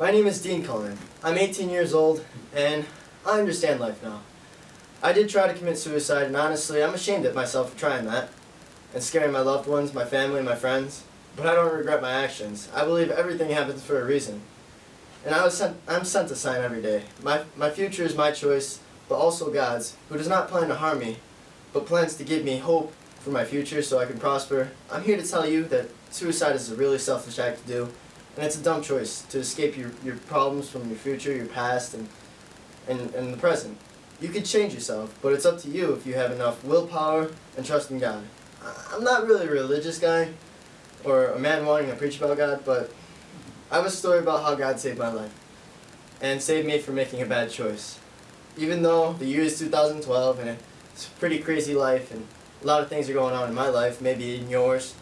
My name is Dean Cullen. I'm 18 years old, and I understand life now. I did try to commit suicide, and honestly, I'm ashamed of myself for trying that, and scaring my loved ones, my family, my friends, but I don't regret my actions. I believe everything happens for a reason, and I'm sent a sign every day. My future is my choice, but also God's, who does not plan to harm me, but plans to give me hope for my future so I can prosper. I'm here to tell you that suicide is a really selfish act to do, and it's a dumb choice to escape your problems from your future, your past, and the present. You could change yourself, but it's up to you if you have enough willpower and trust in God. I'm not really a religious guy or a man wanting to preach about God, but I have a story about how God saved my life and saved me from making a bad choice. Even though the year is 2012 and it's a pretty crazy life and a lot of things are going on in my life, maybe in yours,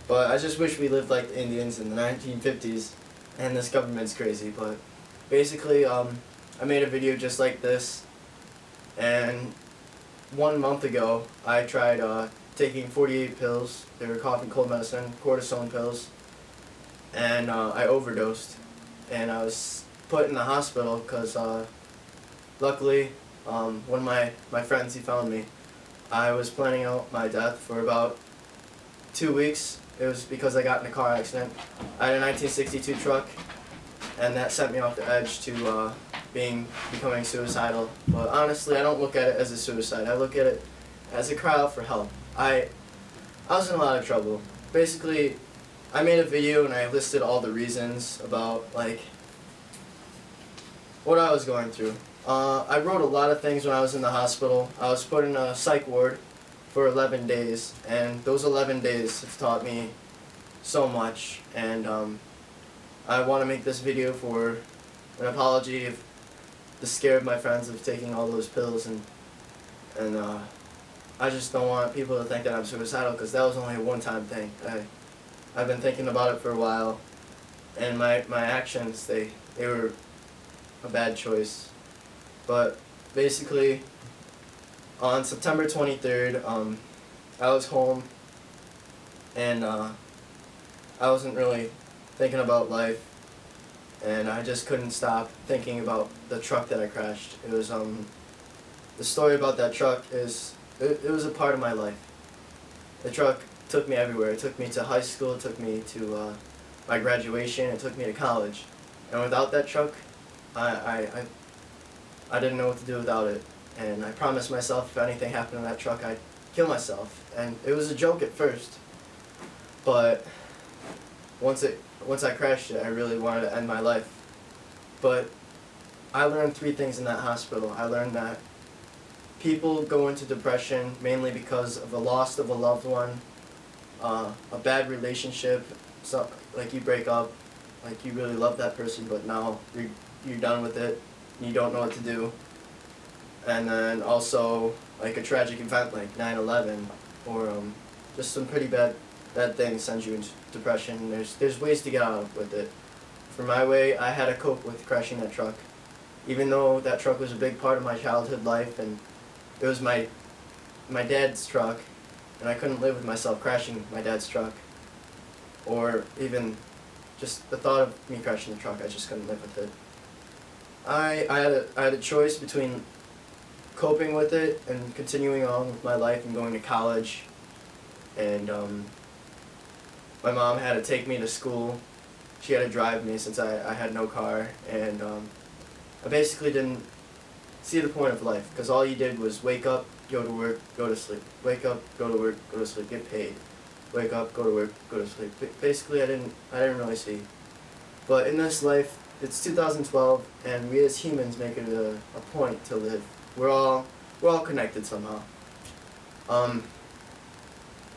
but I just wish we lived like the Indians in the 1950s, and this government's crazy. But basically, I made a video just like this, and 1 month ago I tried taking 48 pills. They were cough and cold medicine, cortisone pills, and I overdosed, and I was put in the hospital because luckily one of my friends, he found me. I was planning out my death for about 2 weeks. It was because I got in a car accident. I had a 1962 truck, and that sent me off the edge to becoming suicidal. But honestly, I don't look at it as a suicide. I look at it as a cry out for help. I was in a lot of trouble. Basically, I made a video and I listed all the reasons about like what I was going through. I wrote a lot of things when I was in the hospital. I was put in a psych ward for 11 days, and those 11 days have taught me so much, and I want to make this video for an apology of the scare of my friends of taking all those pills, and I just don't want people to think that I'm suicidal, because that was only a one-time thing. I've been thinking about it for a while, and my actions, they were a bad choice. But basically, on September 23rd, I was home, and I wasn't really thinking about life, and I just couldn't stop thinking about the truck that I crashed. It was, the story about that truck is, it was a part of my life. The truck took me everywhere. It took me to high school, it took me to my graduation, it took me to college. And without that truck, I didn't know what to do without it. And I promised myself if anything happened to that truck, I'd kill myself. And it was a joke at first, but once I crashed it, I really wanted to end my life. But I learned 3 things in that hospital. I learned that people go into depression mainly because of the loss of a loved one, a bad relationship, so like you break up, like you really love that person, but now you're done with it, and you don't know what to do. And then also like a tragic event like 9/11, or just some pretty bad things sends you into depression. There's ways to get out with it. For my way, I had to cope with crashing that truck. Even though that truck was a big part of my childhood life, and it was my dad's truck, and I couldn't live with myself crashing my dad's truck, or even just the thought of me crashing the truck, I just couldn't live with it. I had a choice between coping with it and continuing on with my life and going to college, and my mom had to take me to school. She had to drive me since I had no car, and I basically didn't see the point of life, because all you did was wake up, go to work, go to sleep, wake up, go to work, go to sleep, get paid, wake up, go to work, go to sleep. Basically, I didn't really see. But in this life, it's 2012, and we as humans make it a point to live. We're all connected somehow.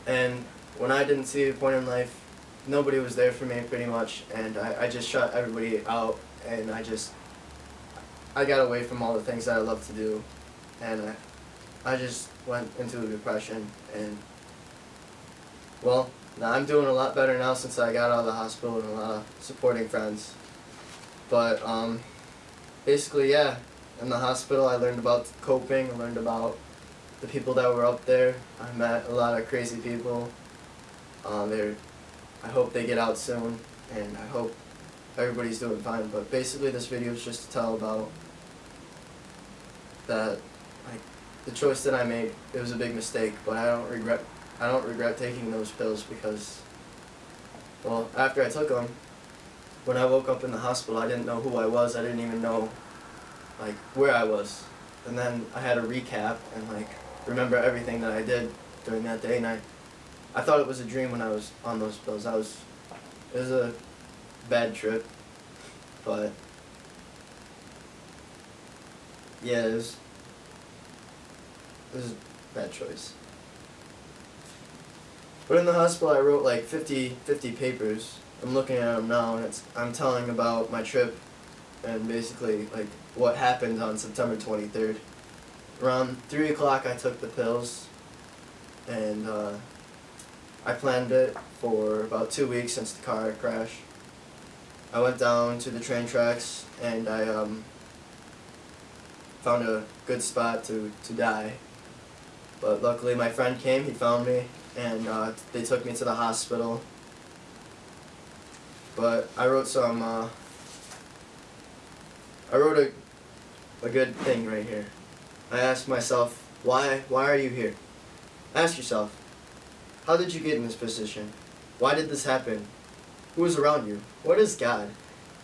And when I didn't see a point in life, nobody was there for me pretty much, and I just shut everybody out, and I got away from all the things that I love to do, and I just went into a depression. And well, now I'm doing a lot better now since I got out of the hospital, and a lot of supporting friends. But basically, yeah, in the hospital I learned about coping, I learned about the people that were up there. I met a lot of crazy people. I hope they get out soon, and I hope everybody's doing fine. But basically this video is just to tell about that, like, the choice that I made. It was a big mistake, but I don't regret taking those pills because, well, after I took them, when I woke up in the hospital, I didn't know who I was. I didn't even know, like, where I was. And then I had a recap and, like, remember everything that I did during that day. And I thought it was a dream when I was on those pills. It was a bad trip, but yeah, it was a bad choice. But in the hospital, I wrote like 50 papers. I'm looking at them now, and I'm telling about my trip and basically like what happened on September 23rd. Around 3 o'clock, I took the pills, and I planned it for about 2 weeks since the car crash. I went down to the train tracks and I found a good spot to die. But luckily my friend came, he found me, and they took me to the hospital. But I wrote a good thing right here. I asked myself, why are you here? Ask yourself, how did you get in this position? Why did this happen? Who is around you? What is God?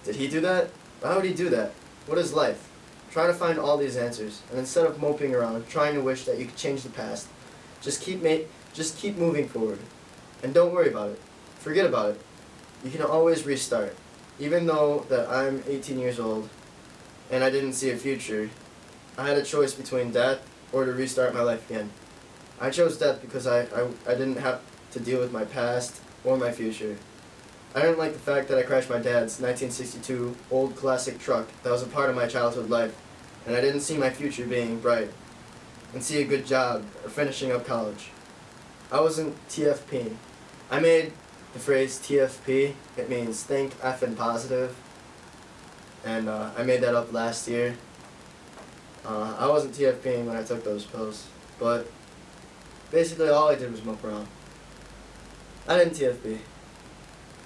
Did he do that? Why would he do that? What is life? Try to find all these answers, and instead of moping around, trying to wish that you could change the past, just keep moving forward. And don't worry about it. Forget about it. You can always restart. Even though that I'm 18 years old, and I didn't see a future, I had a choice between death or to restart my life again. I chose death because I didn't have to deal with my past or my future. I didn't like the fact that I crashed my dad's 1962 old classic truck that was a part of my childhood life, and I didn't see my future being bright and see a good job or finishing up college. I wasn't TFPing. I made the phrase TFP. It means think effing positive, and I made that up last year. I wasn't TFPing when I took those pills, but basically all I did was mope around. I didn't TFP.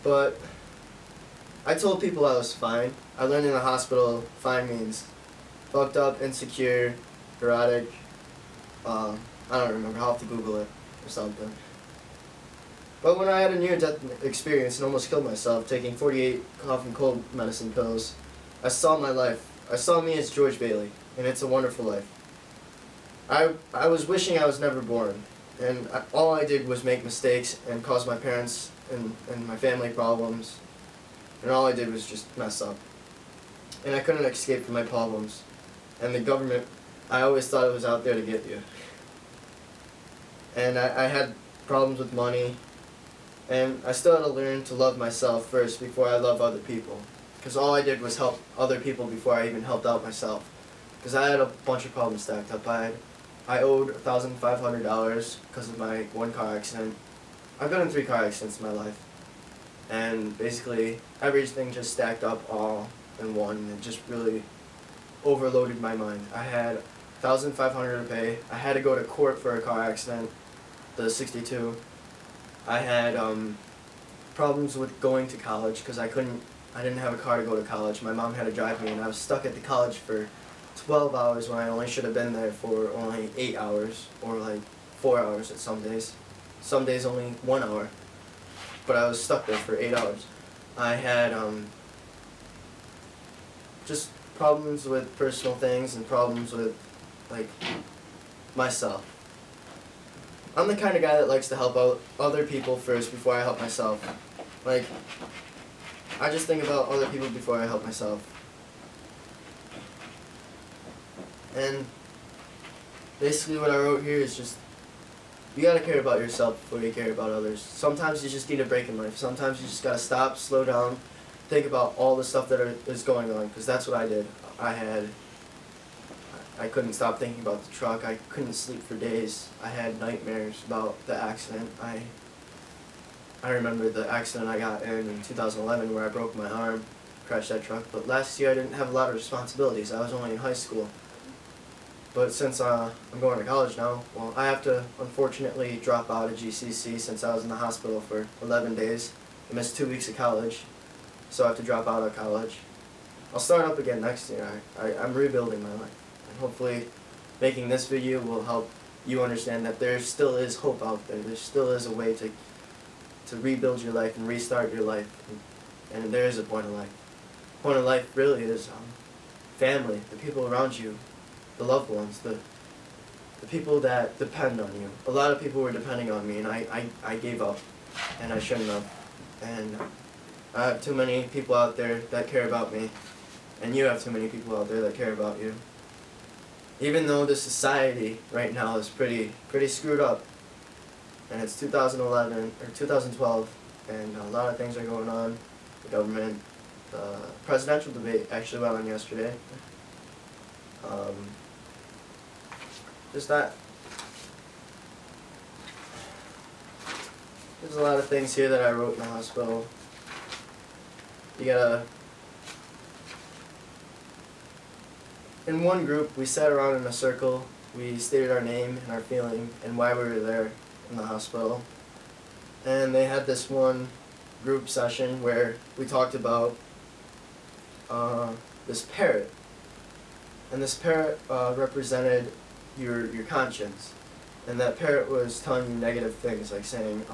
But I told people I was fine. I learned in the hospital fine means fucked up, insecure, neurotic. I don't remember. I'll have to Google it or something. But when I had a near-death experience and almost killed myself taking 48 cough and cold medicine pills, I saw my life. I saw me as George Bailey, and it's a wonderful life. I was wishing I was never born, and all I did was make mistakes and cause my parents and my family problems, and all I did was just mess up. And I couldn't escape from my problems. And the government, I always thought it was out there to get you. And I had problems with money, and I still had to learn to love myself first before I love other people. Because all I did was help other people before I even helped out myself. Because I had a bunch of problems stacked up. I owed $1,500 because of my one car accident. I've been in 3 car accidents in my life, and basically everything just stacked up all in one, and it just really overloaded my mind. I had $1,500 to pay. I had to go to court for a car accident, the 62. I had problems with going to college because I didn't have a car to go to college. My mom had to drive me, and I was stuck at the college for 12 hours when I only should have been there for only 8 hours, or like 4 hours at some days. Some days only 1 hour, but I was stuck there for 8 hours. I had just problems with personal things and problems with, like, myself. I'm the kind of guy that likes to help out other people first before I help myself. Like, I just think about other people before I help myself. And basically what I wrote here is just, you gotta care about yourself before you care about others. Sometimes you just need a break in life. Sometimes you just gotta stop, slow down, think about all the stuff that is going on, because that's what I did. I couldn't stop thinking about the truck. I couldn't sleep for days. I had nightmares about the accident. I remember the accident I got in 2011 where I broke my arm, crashed that truck. But last year I didn't have a lot of responsibilities. I was only in high school. But since I'm going to college now, well, I have to unfortunately drop out of GCC since I was in the hospital for 11 days. I missed 2 weeks of college. so I have to drop out of college. I'll start up again next year. I'm rebuilding my life. And hopefully making this video will help you understand that there still is hope out there. There still is a way to rebuild your life and restart your life. And there is a point of life. The point of life really is family, the people around you, the loved ones, the people that depend on you. A lot of people were depending on me, and I gave up, and I shouldn't have. And I have too many people out there that care about me, and you have too many people out there that care about you. Even though the society right now is pretty screwed up, and it's 2011 or 2012, and a lot of things are going on. The government, the presidential debate actually went on yesterday. Just that. There's a lot of things here that I wrote in the hospital. You gotta. In one group, we sat around in a circle. We stated our name and our feeling and why we were there in the hospital. And they had this one group session where we talked about this parrot. And this parrot represented your conscience. And that parrot was telling you negative things, like saying,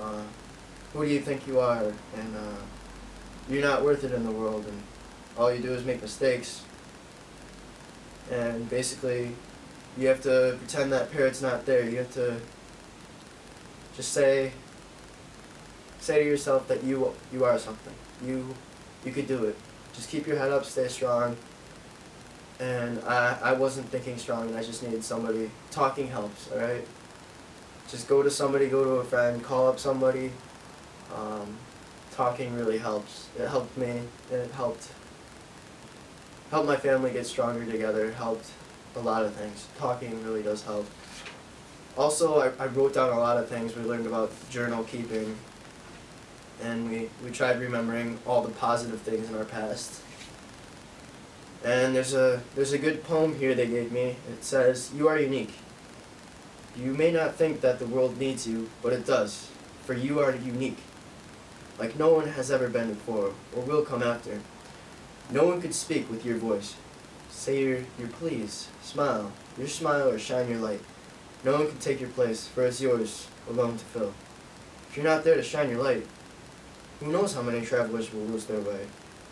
who do you think you are? And you're not worth it in the world, and all you do is make mistakes. And basically, you have to pretend that parrot's not there. You have to just say to yourself that you are something. You could do it. Just keep your head up, stay strong. And I wasn't thinking strong, and I just needed somebody. Talking helps, alright? Just go to somebody, go to a friend, call up somebody. Talking really helps. It helped me. It helped my family get stronger together. It helped a lot of things. Talking really does help. Also, I wrote down a lot of things. We learned about journal keeping, and we tried remembering all the positive things in our past. And there's a good poem here they gave me. It says, "You are unique. You may not think that the world needs you, but it does, for you are unique, like no one has ever been before, or will come after. No one could speak with your voice. Say your please, smile, your smile or shine your light. No one can take your place, for it's yours alone to fill. If you're not there to shine your light, who knows how many travelers will lose their way,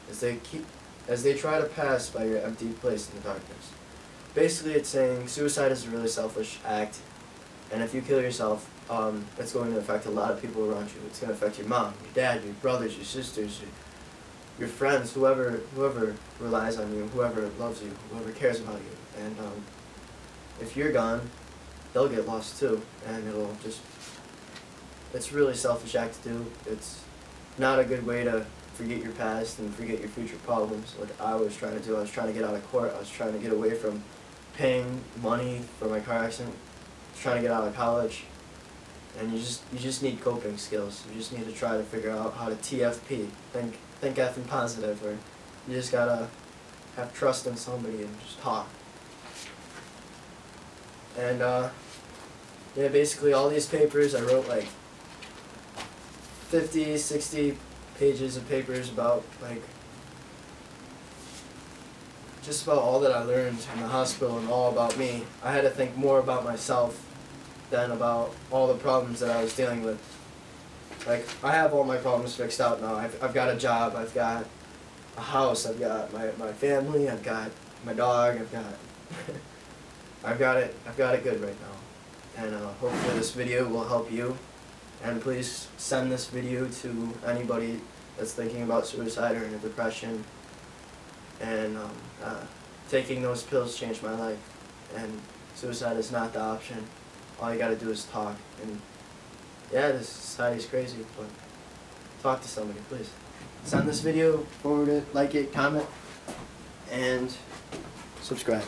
as they try to pass by your empty place in the darkness." Basically, it's saying suicide is a really selfish act, and if you kill yourself, it's going to affect a lot of people around you. It's going to affect your mom, your dad, your brothers, your sisters, your friends, whoever relies on you, whoever loves you, whoever cares about you. And if you're gone, they'll get lost too, and it's a really selfish act to do. It's not a good way to forget your past and forget your future problems, like I was trying to do. I was trying to get out of court. I was trying to get away from paying money for my car accident. I was trying to get out of college. And you just need coping skills. You just need to try to figure out how to TFP, think effing positive, or you just gotta have trust in somebody and just talk. And yeah, basically all these papers, I wrote like 50, 60 pages of papers about like just about all that I learned in the hospital and all about me. I had to think more about myself than about all the problems that I was dealing with. Like, I have all my problems fixed out now. I've got a job, I've got a house, I've got my family, I've got my dog, I've got it good right now. And hopefully this video will help you. And please send this video to anybody that's thinking about suicide or in a depression. And taking those pills changed my life. And suicide is not the option. All you gotta do is talk. And yeah, this society's crazy, but talk to somebody, please. Send this video, forward it, like it, comment, and subscribe.